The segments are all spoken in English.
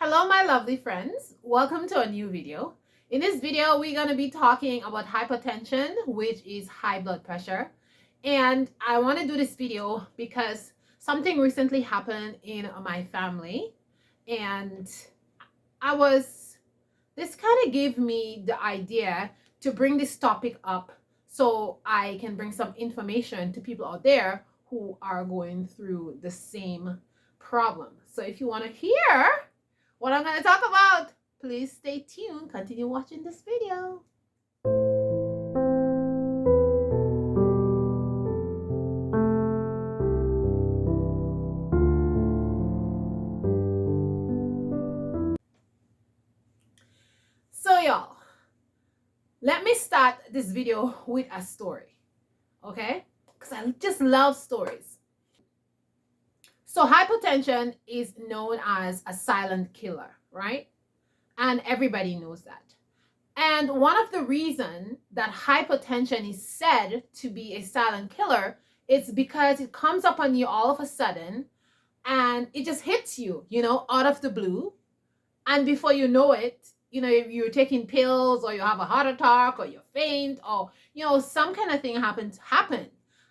Hello, my lovely friends. Welcome to a new video. In this video, we're going to be talking about hypertension, which is high blood pressure. And I want to do this video because something recently happened in my family. And this kind of gave me the idea to bring this topic up so I can bring some information to people out there who are going through the same problem. So if you want to hear what I'm going to talk about, please stay tuned. Continue watching this video. So y'all, let me start this video with a story, okay? Because I just love stories. So hypertension is known as a silent killer, right? And everybody knows that. And one of the reasons that hypertension is said to be a silent killer is because it comes up on you all of a sudden and it just hits you, out of the blue. And before you know it, you're taking pills or you have a heart attack or you faint or, some kind of thing happen.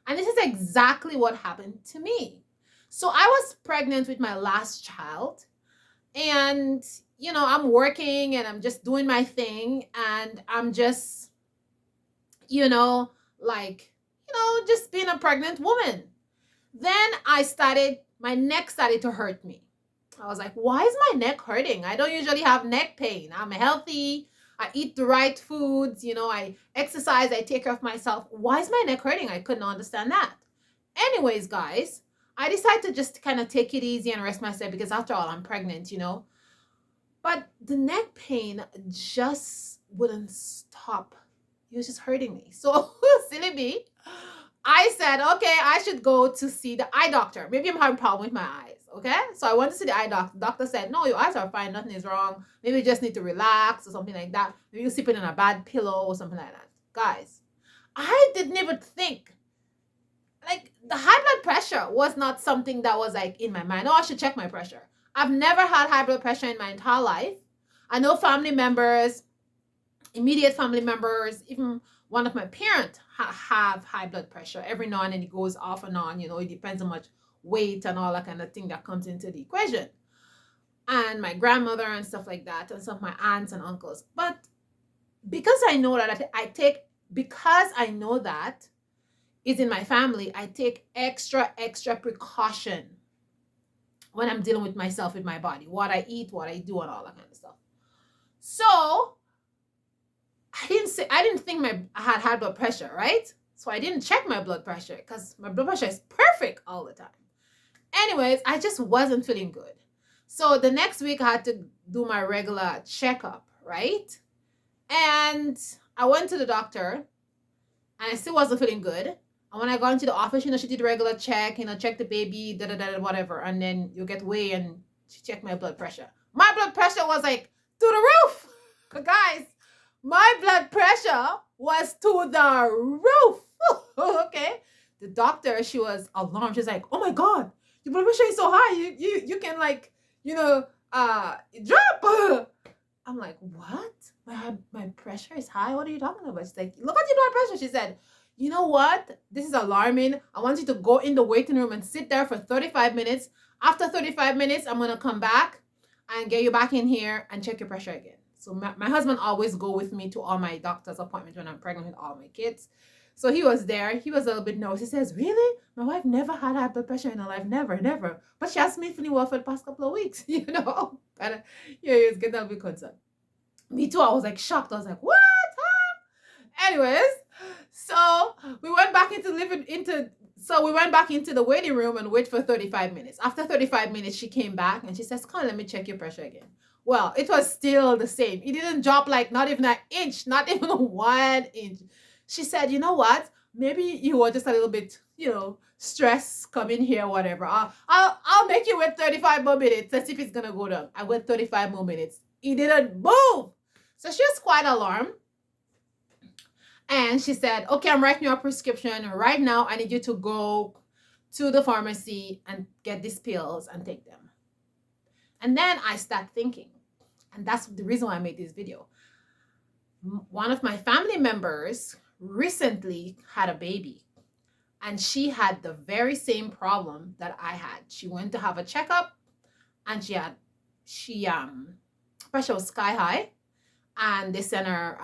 And this is exactly what happened to me. So I was pregnant with my last child and, I'm working and I'm just doing my thing and I'm just, just being a pregnant woman. Then my neck started to hurt me. I was like, why is my neck hurting? I don't usually have neck pain. I'm healthy. I eat the right foods. I exercise. I take care of myself. Why is my neck hurting? I couldn't understand that. Anyways, guys, I decided to just kind of take it easy and rest myself because after all, I'm pregnant, But the neck pain just wouldn't stop. It was just hurting me. So, silly me, I said, okay, I should go to see the eye doctor. Maybe I'm having a problem with my eyes. Okay, so I went to see the eye doctor. The doctor said, no, your eyes are fine. Nothing is wrong. Maybe you just need to relax or something like that. Maybe you're sleeping in a bad pillow or something like that. Guys, I didn't even think. Like, the high blood pressure was not something that was like in my mind. Oh, I should check my pressure. I've never had high blood pressure in my entire life. I know family members, immediate family members, even one of my parents have high blood pressure. Every now and then it goes off and on. It depends on much weight and all that kind of thing that comes into the equation. And my grandmother and stuff like that, and some of my aunts and uncles. But because I know that because I know that is in my family, I take extra precaution when I'm dealing with myself, with my body, what I eat, what I do, and all that kind of stuff. So I didn't think I had high blood pressure, right? So I didn't check my blood pressure because my blood pressure is perfect all the time. Anyways, I just wasn't feeling good. So the next week I had to do my regular checkup, right? And I went to the doctor and I still wasn't feeling good. And when I got into the office, she did a regular check, check the baby, whatever. And then you get weigh and she checked my blood pressure. My blood pressure was like to the roof. Guys, my blood pressure was to the roof. Okay. The doctor, she was alarmed. She's like, oh my God, your blood pressure is so high. You can drop. I'm like, what? My pressure is high? What are you talking about? She's like, look at your blood pressure. She said, you know what? This is alarming. I want you to go in the waiting room and sit there for 35 minutes. After 35 minutes, I'm going to come back and get you back in here and check your pressure again. So my husband always go with me to all my doctor's appointments when I'm pregnant with all my kids. So he was there. He was a little bit nervous. He says, really? My wife never had high blood pressure in her life. Never. But she asked me feeling well for the past couple of weeks, But he was getting a bit concerned. Me too. I was like shocked. I was like, what? Huh? Anyways, so we went back into the waiting room and wait for 35 minutes. After 35 minutes, she came back and she says, come on, let me check your pressure again. Well, it was still the same. It didn't drop like not even an inch, not even 1 inch. She said, you know what? Maybe you were just a little bit, stress coming here, whatever. I'll make you wait 35 more minutes. Let's see if it's gonna go down. I wait 35 more minutes. It didn't move. So she was quite alarmed. And she said, okay, I'm writing you a prescription. Right now, I need you to go to the pharmacy and get these pills and take them. And then I start thinking, and that's the reason why I made this video. One of my family members recently had a baby, and she had the very same problem that I had. She went to have a checkup, and she pressure was sky high, and they sent her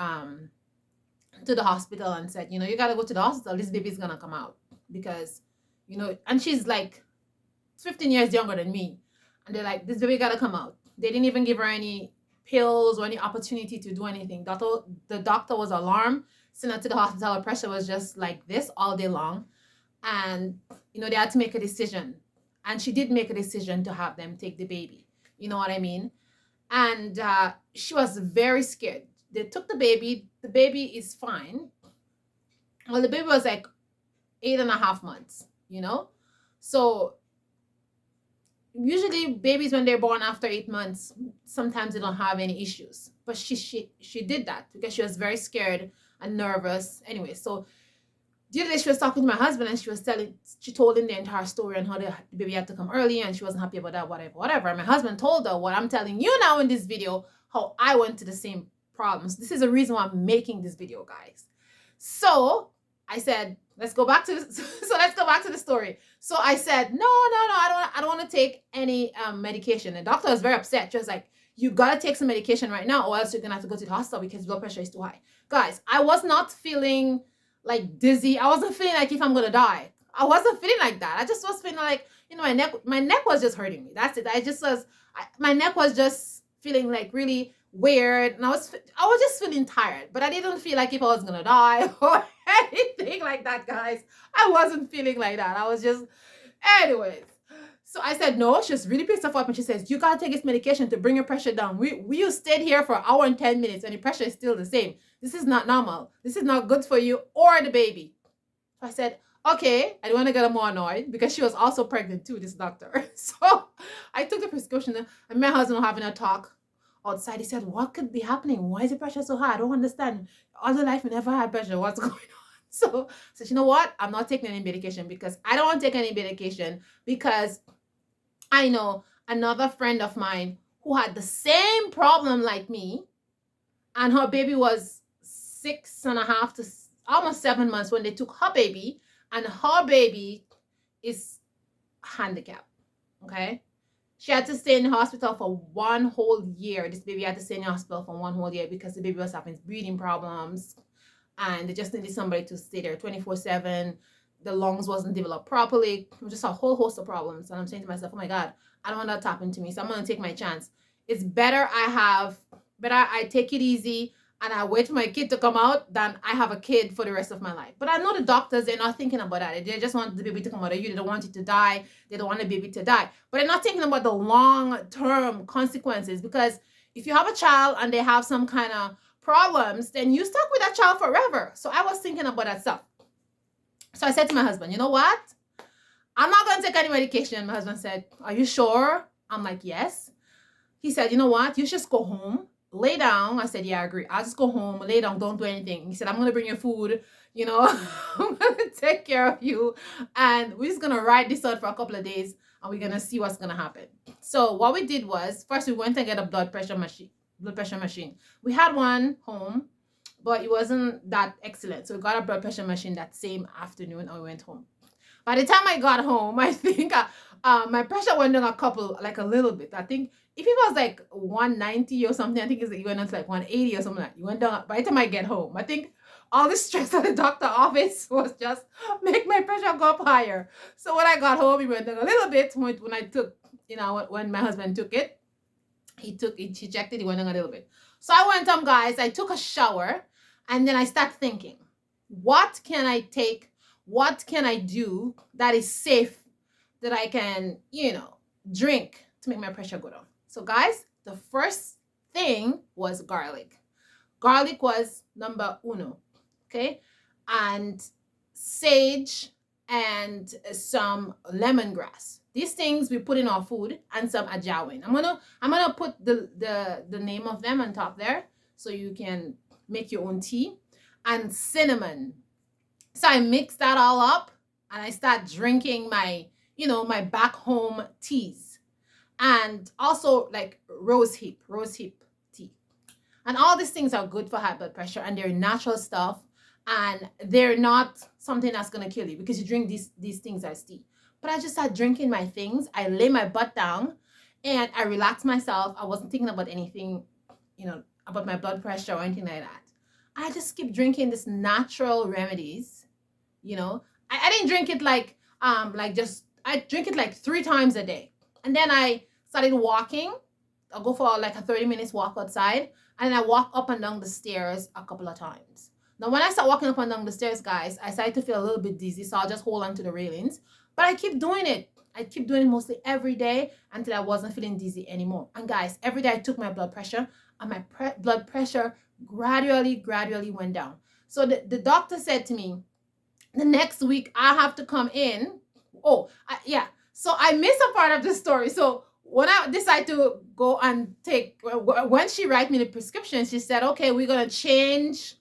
to the hospital and said, you got to go to the hospital. This baby's gonna come out because, and she's like 15 years younger than me, and they're like, this baby got to come out. They didn't even give her any pills or any opportunity to do anything. The doctor was alarmed, sent her to the hospital. Her pressure was just like this all day long, and they had to make a decision, and she did make a decision to have them take the baby. You know what I mean? And she was very scared. They took the baby. The baby is fine. Well, the baby was like 8.5 months. So usually babies, when they're born after 8 months, sometimes they don't have any issues. But she did that because she was very scared and nervous. Anyway, so the other day she was talking to my husband, and she told him the entire story on how the baby had to come early, and she wasn't happy about that, whatever. And my husband told her what I'm telling you now in this video, how I went to the same problems. This is the reason why I'm making this video, guys. So I said, let's go back to the story. So I said, no, I don't want to take any medication. The doctor was very upset. She was like, you gotta take some medication right now, or else you're gonna have to go to the hospital because blood pressure is too high. Guys, I was not feeling like dizzy. I wasn't feeling like if I'm gonna die. I wasn't feeling like that. I just was feeling like, my neck was just hurting me. That's it. My neck was just feeling like really weird, and I was just feeling tired, but I didn't feel like if I was gonna die or anything like that, guys. I wasn't feeling like that. I was just, anyways. So I said, no. She was really pissed off, and she says, you gotta take this medication to bring your pressure down. We stayed here for an hour and 10 minutes, and your pressure is still the same. This is not normal. This is not good for you or the baby. So I said, okay. I didn't want to get her more annoyed because she was also pregnant too, this doctor. So I took the prescription, and my husband was having a talk outside. He said, what could be happening? Why is the pressure so high? I don't understand. All the life we never had pressure. What's going on? So I said, you know what? I'm not taking any medication because I don't want to take any medication because I know another friend of mine who had the same problem like me, and her baby was 6.5 to almost 7 months when they took her baby, and her baby is handicapped. Okay. She had to stay in the hospital for 1 whole year. This baby had to stay in the hospital for 1 whole year because the baby was having breathing problems, and they just needed somebody to stay there 24/7. The lungs wasn't developed properly. It was just a whole host of problems. And I'm saying to myself, oh my God, I don't want that to happen to me. So I'm going to take my chance. It's better I take it easy and I wait for my kid to come out than I have a kid for the rest of my life. But I know the doctors, they're not thinking about that. They just want the baby to come out of you. They don't want it to die. They don't want the baby to die. But they're not thinking about the long-term consequences, because if you have a child and they have some kind of problems, then you stuck with that child forever. So I was thinking about that stuff. So I said to my husband, you know what? I'm not going to take any medication. My husband said, are you sure? I'm like, yes. He said, you know what? You should just go home, lay down. I said, yeah, I agree. I'll just go home, lay down, don't do anything. He said, I'm going to bring you food. I'm going to take care of you. And we're just going to ride this out for a couple of days, and we're going to see what's going to happen. So what we did was, first we went and get a blood pressure machine. We had one home, but it wasn't that excellent. So we got a blood pressure machine that same afternoon, and we went home. By the time I got home, I think my pressure went down a little bit. I think if it was like 190 or something, I think it went up to like 180 or something like that. It went down. By the time I get home, I think all the stress at the doctor office was just make my pressure go up higher. So when I got home, it went down a little bit. When I took, when my husband took it, he checked it, it went down a little bit. So I went home, guys. I took a shower, and then I start thinking, what can I take? What can I do that is safe, that I can, drink to make my pressure go down? So guys, the first thing was garlic. Garlic was number uno, okay? And sage and some lemongrass. These things we put in our food, and some ajawain. I'm gonna put the name of them on top there so you can make your own tea. And cinnamon. So I mix that all up, and I start drinking my back home teas. and also like rose hip tea. And all these things are good for high blood pressure, and they're natural stuff, and they're not something that's gonna kill you because you drink these things as tea. But I just started drinking my things. I lay my butt down and I relaxed myself. I wasn't thinking about anything, about my blood pressure or anything like that. I just keep drinking this natural remedies. You know, I didn't drink it like just I drink it like 3 times a day. And then I started walking. I'll go for like a 30 minutes walk outside, and then I walk up and down the stairs a couple of times. Now, when I start walking up and down the stairs, guys, I started to feel a little bit dizzy, so I'll just hold on to the railings. But I keep doing it. I keep doing it mostly every day until I wasn't feeling dizzy anymore. And guys, every day I took my blood pressure, and my blood pressure gradually went down. So the doctor said to me, the next week I have to come in. Yeah. So I missed a part of the story. So when I decided to go and take, when she write me the prescription, she said, okay, we're going to change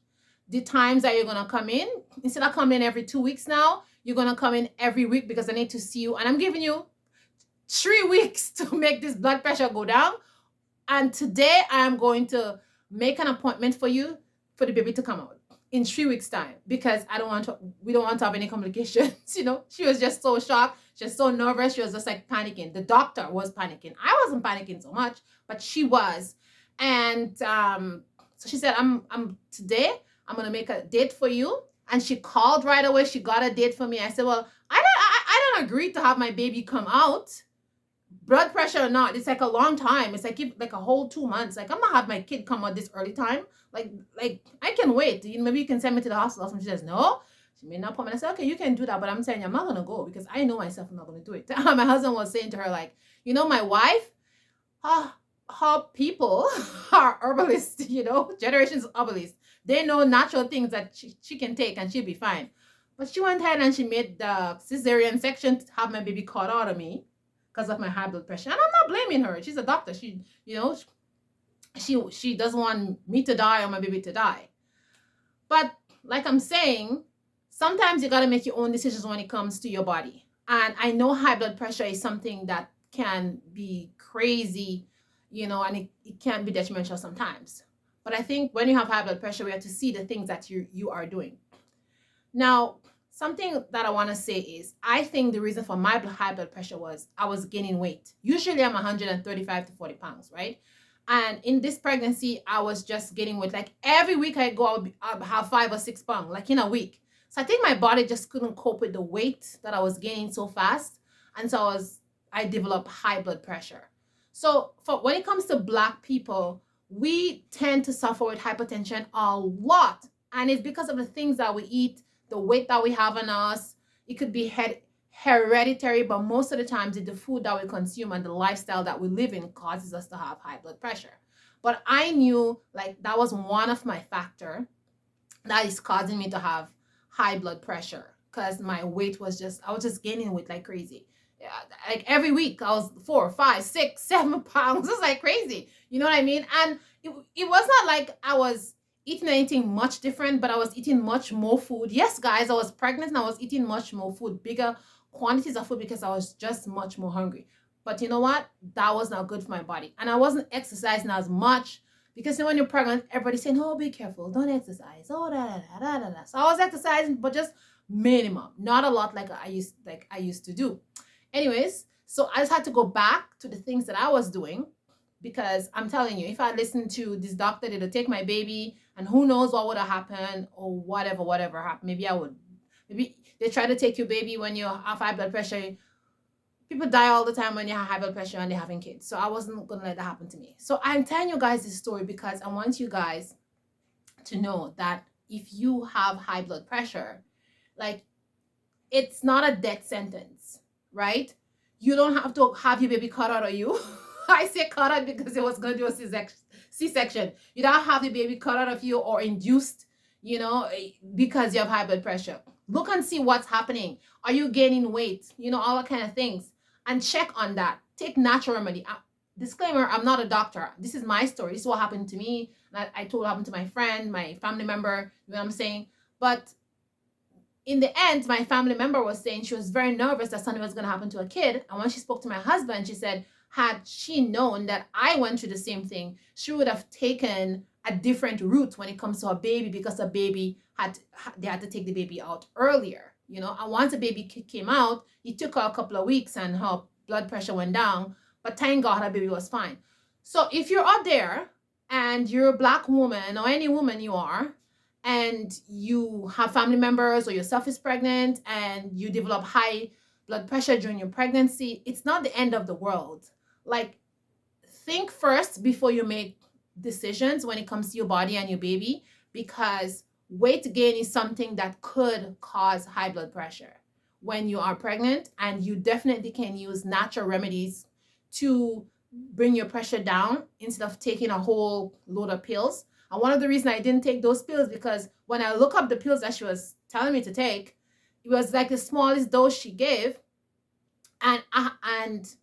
the times that you're going to come in. Instead of coming in every 2 weeks now, you're going to come in every week because I need to see you. And I'm giving you 3 weeks to make this blood pressure go down. And today I am going to make an appointment for you for the baby to come out in 3 weeks time, because we don't want to have any complications. She was just so shocked. She was so nervous. She was just like panicking. The doctor was panicking. I wasn't panicking so much, but she was. And so she said, today I'm going to make a date for you. And she called right away. She got a date for me. I said, well, I don't agree to have my baby come out, blood pressure or not. It's like a long time. It's like a whole 2 months. Like, I'm not have my kid come out this early time. Like I can wait. Maybe you can send me to the hospital. And she says, no. She made an appointment. I said, okay, you can do that. But I'm saying I'm not going to go because I know myself I'm not going to do it. My husband was saying to her, like, my wife, how people are herbalists, generations of herbalists. They know natural things that she can take and she'll be fine. But she went ahead and she made the cesarean section to have my baby cut out of me because of my high blood pressure. And I'm not blaming her. She's a doctor. She doesn't want me to die or my baby to die. But like I'm saying, sometimes you got to make your own decisions when it comes to your body. And I know high blood pressure is something that can be crazy, and it can be detrimental sometimes. But I think when you have high blood pressure, we have to see the things that you are doing. Now, something that I want to say is, I think the reason for my high blood pressure was I was gaining weight. Usually I'm 135 to 40 pounds, right? And in this pregnancy, I was just gaining weight. Like every week I go, I'll have 5 or 6 pounds, like in a week. So I think my body just couldn't cope with the weight that I was gaining so fast. And so I developed high blood pressure. So when it comes to Black people, we tend to suffer with hypertension a lot. And it's because of the things that we eat, the weight that we have on us. It could be hereditary, but most of the times it's the food that we consume and the lifestyle that we live in causes us to have high blood pressure. But I knew like that was one of my factor that is causing me to have high blood pressure, because my weight was I was just gaining weight like crazy. Yeah, like every week I was 4, 5, 6, 7 pounds. It's like crazy. You know what I mean? And it was not like I was eating anything much different, but I was eating much more food. Yes, guys, I was pregnant and I was eating much more food, bigger quantities of food, because I was just much more hungry. But you know what? That was not good for my body. And I wasn't exercising as much, because when you're pregnant, everybody's saying, oh, be careful, don't exercise. Oh, da. So I was exercising, but just minimum, not a lot like I used to do. Anyways, so I just had to go back to the things that I was doing, because I'm telling you, if I listened to this doctor, they'd take my baby, and who knows what would have happened, or whatever happened. Maybe they try to take your baby when you have high blood pressure. People die all the time when you have high blood pressure and they're having kids. So I wasn't going to let that happen to me. So I'm telling you guys this story because I want you guys to know that if you have high blood pressure, like, it's not a death sentence, right? You don't have to have your baby cut out of you. I say cut out because it was going to do a C-section. You don't have the baby cut out of you or induced, because you have high blood pressure. Look and see what's happening. Are you gaining weight? All that kind of things. And check on that. Take natural remedy. Disclaimer, I'm not a doctor. This is my story. This is what happened to me. I told what happened to my friend, my family member. You know what I'm saying? But in the end, my family member was saying she was very nervous that something was going to happen to a kid. And when she spoke to my husband, she said, had she known that I went through the same thing, she would have taken a different route when it comes to a baby, because a baby they had to take the baby out earlier, you know. And once the baby came out, it took her a couple of weeks and her blood pressure went down, but thank God her baby was fine. So if you're out there and you're a Black woman, or any woman you are, and you have family members or yourself is pregnant and you develop high blood pressure during your pregnancy, it's not the end of the world. Like, think first before you make decisions when it comes to your body and your baby, because weight gain is something that could cause high blood pressure when you are pregnant, and you definitely can use natural remedies to bring your pressure down instead of taking a whole load of pills. And one of the reasons I didn't take those pills, because when I look up the pills that she was telling me to take, it was like the smallest dose she gave. And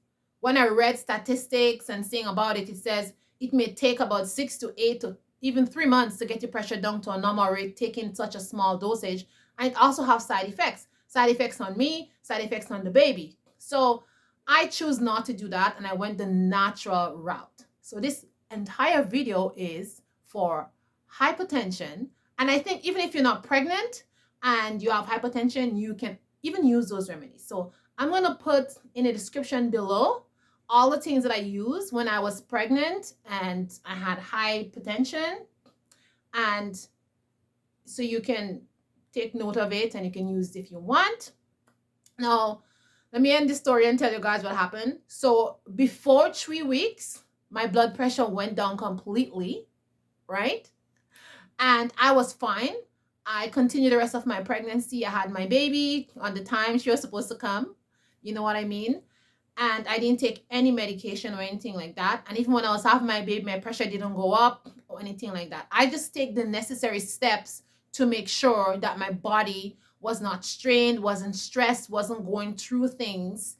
when I read statistics and seeing about it, it says it may take about 6 to 8 to even 3 months to get your pressure down to a normal rate, taking such a small dosage. And it also has side effects on me, side effects on the baby. So I choose not to do that, and I went the natural route. So this entire video is for hypertension. And I think even if you're not pregnant and you have hypertension, you can even use those remedies. So I'm going to put in the description below all the things that I used when I was pregnant and I had hypertension. And so you can take note of it and you can use it if you want. Now, let me end this story and tell you guys what happened. So before 3 weeks, my blood pressure went down completely, right? And I was fine. I continued the rest of my pregnancy. I had my baby on the time she was supposed to come. You know what I mean? And I didn't take any medication or anything like that. And even when I was having my baby, my pressure didn't go up or anything like that. I just take the necessary steps to make sure that my body was not strained, wasn't stressed, wasn't going through things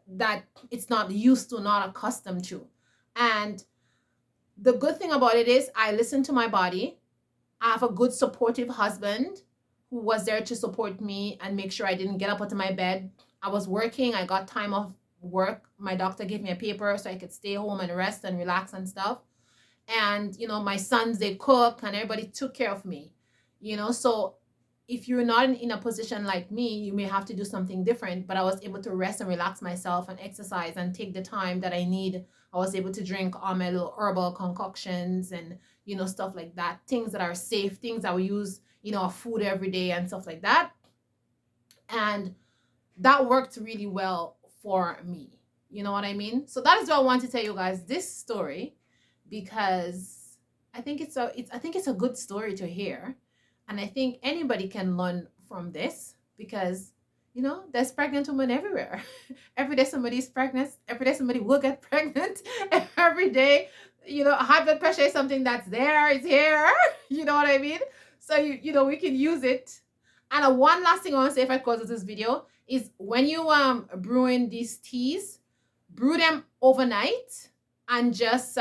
that it's not used to, not accustomed to. And the good thing about it is I listen to my body. I have a good supportive husband who was there to support me and make sure I didn't get up out of my bed. I was working. I got time off work. My doctor gave me a paper so I could stay home and rest and relax and stuff. And, you know, my sons, they cook and everybody took care of me, you know. So if you're not in a position like me, you may have to do something different. But I was able to rest and relax myself and exercise and take the time that I need. I was able to drink all my little herbal concoctions and, you know, stuff like that. Things that are safe, things that we use, you know, food every day and stuff like that. And that worked really well for me. You know what I mean? So that is what I want to tell you guys this story, because I think it's a good story to hear. And I think anybody can learn from this, because, you know, there's pregnant women everywhere. Every day somebody's pregnant. Every day somebody will get pregnant. Every day, you know, high blood pressure is something that's there. It's here. You know what I mean? So, you know, we can use it. And one last thing I want to say if I close this video is, when you brewing these teas, brew them overnight and just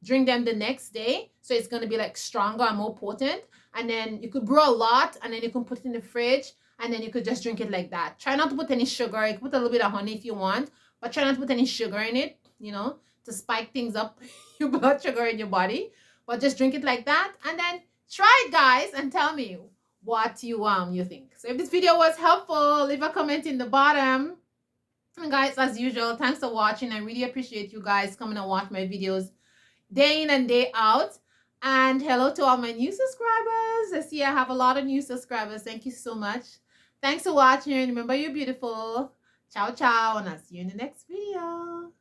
drink them the next day. So it's going to be like stronger and more potent. And then you could brew a lot and then you can put it in the fridge and then you could just drink it like that. Try not to put any sugar. You can put a little bit of honey if you want, but try not to put any sugar in it, you know, to spike things up, your blood sugar in your body. But just drink it like that and then try it, guys, and tell me what you think. So if this video was helpful, leave a comment in the bottom. And guys, as usual, thanks for watching. I really appreciate you guys coming and watch my videos day in and day out. And hello to all my new subscribers. I see I have a lot of new subscribers. Thank you so much. Thanks for watching. Remember, you're beautiful. Ciao, ciao. And I'll see you in the next video.